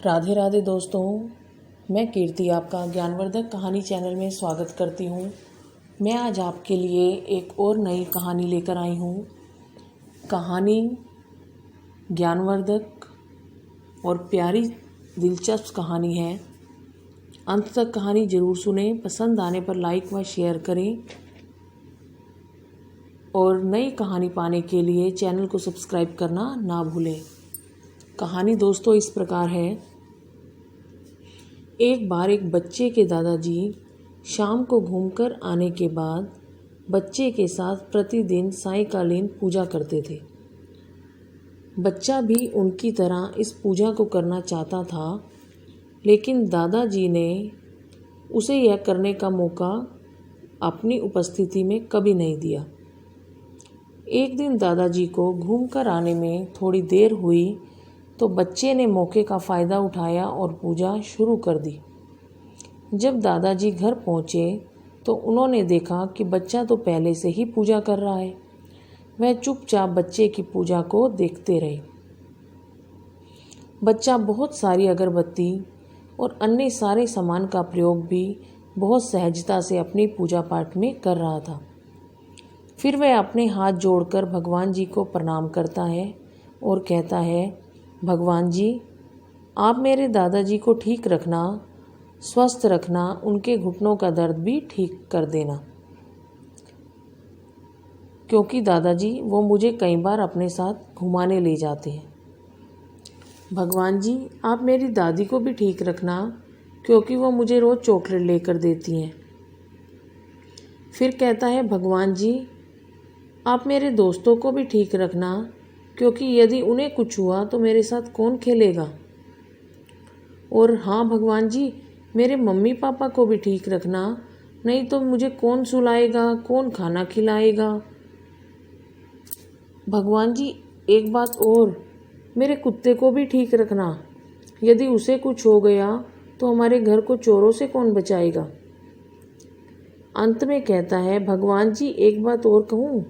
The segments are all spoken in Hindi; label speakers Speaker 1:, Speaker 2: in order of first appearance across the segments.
Speaker 1: राधे राधे दोस्तों, मैं कीर्ति आपका ज्ञानवर्धक कहानी चैनल में स्वागत करती हूँ। मैं आज आपके लिए एक और नई कहानी लेकर आई हूँ। कहानी ज्ञानवर्धक और प्यारी दिलचस्प कहानी है। अंत तक कहानी ज़रूर सुने। पसंद आने पर लाइक व शेयर करें और नई कहानी पाने के लिए चैनल को सब्सक्राइब करना ना भूलें। कहानी दोस्तों इस प्रकार है। एक बार एक बच्चे के दादाजी शाम को घूमकर आने के बाद बच्चे के साथ प्रतिदिन सायंकालीन पूजा करते थे। बच्चा भी उनकी तरह इस पूजा को करना चाहता था, लेकिन दादाजी ने उसे यह करने का मौका अपनी उपस्थिति में कभी नहीं दिया। एक दिन दादाजी को घूमकर आने में थोड़ी देर हुई तो बच्चे ने मौके का फ़ायदा उठाया और पूजा शुरू कर दी। जब दादाजी घर पहुँचे तो उन्होंने देखा कि बच्चा तो पहले से ही पूजा कर रहा है। वह चुपचाप बच्चे की पूजा को देखते रहे। बच्चा बहुत सारी अगरबत्ती और अन्य सारे सामान का प्रयोग भी बहुत सहजता से अपनी पूजा पाठ में कर रहा था। फिर वह अपने हाथ जोड़कर भगवान जी को प्रणाम करता है और कहता है, भगवान जी, आप मेरे दादाजी को ठीक रखना, स्वस्थ रखना, उनके घुटनों का दर्द भी ठीक कर देना, क्योंकि दादाजी वो मुझे कई बार अपने साथ घुमाने ले जाते हैं। भगवान जी, आप मेरी दादी को भी ठीक रखना, क्योंकि वो मुझे रोज़ चॉकलेट लेकर देती हैं। फिर कहता है, भगवान जी, आप मेरे दोस्तों को भी ठीक रखना, क्योंकि यदि उन्हें कुछ हुआ तो मेरे साथ कौन खेलेगा। और हाँ भगवान जी, मेरे मम्मी पापा को भी ठीक रखना, नहीं तो मुझे कौन सुलाएगा, कौन खाना खिलाएगा। भगवान जी, एक बात और, मेरे कुत्ते को भी ठीक रखना, यदि उसे कुछ हो गया तो हमारे घर को चोरों से कौन बचाएगा। अंत में कहता है, भगवान जी, एक बात और कहूँ,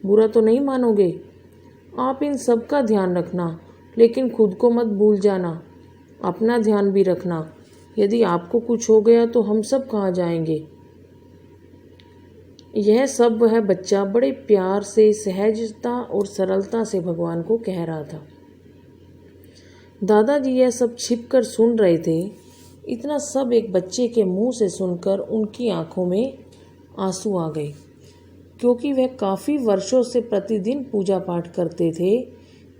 Speaker 1: बुरा तो नहीं मानोगे। आप इन सब का ध्यान रखना, लेकिन खुद को मत भूल जाना, अपना ध्यान भी रखना। यदि आपको कुछ हो गया तो हम सब कहाँ जाएंगे। यह सब वह बच्चा बड़े प्यार से, सहजता और सरलता से भगवान को कह रहा था। दादाजी यह सब छिपकर सुन रहे थे। इतना सब एक बच्चे के मुंह से सुनकर उनकी आंखों में आंसू आ गए, क्योंकि वह काफ़ी वर्षों से प्रतिदिन पूजा पाठ करते थे,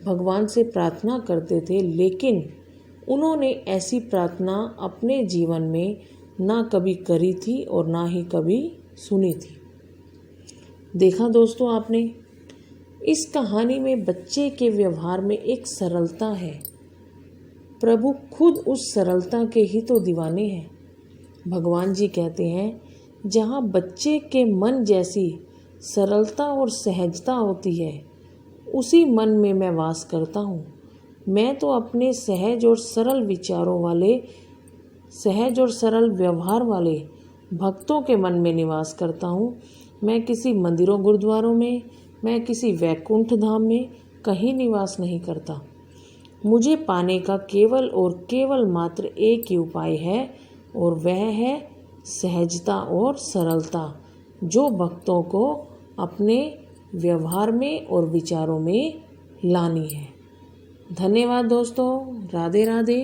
Speaker 1: भगवान से प्रार्थना करते थे, लेकिन उन्होंने ऐसी प्रार्थना अपने जीवन में ना कभी करी थी और ना ही कभी सुनी थी। देखा दोस्तों आपने, इस कहानी में बच्चे के व्यवहार में एक सरलता है। प्रभु खुद उस सरलता के ही तो दीवाने हैं। भगवान जी कहते हैं, जहाँ बच्चे के मन जैसी सरलता और सहजता होती है, उसी मन में मैं वास करता हूँ। मैं तो अपने सहज और सरल विचारों वाले, सहज और सरल व्यवहार वाले भक्तों के मन में निवास करता हूँ। मैं किसी मंदिरों गुरुद्वारों में, मैं किसी वैकुंठ धाम में कहीं निवास नहीं करता। मुझे पाने का केवल और केवल मात्र एक ही उपाय है, और वह है सहजता और सरलता, जो भक्तों को अपने व्यवहार में और विचारों में लानी है। धन्यवाद दोस्तों। राधे राधे।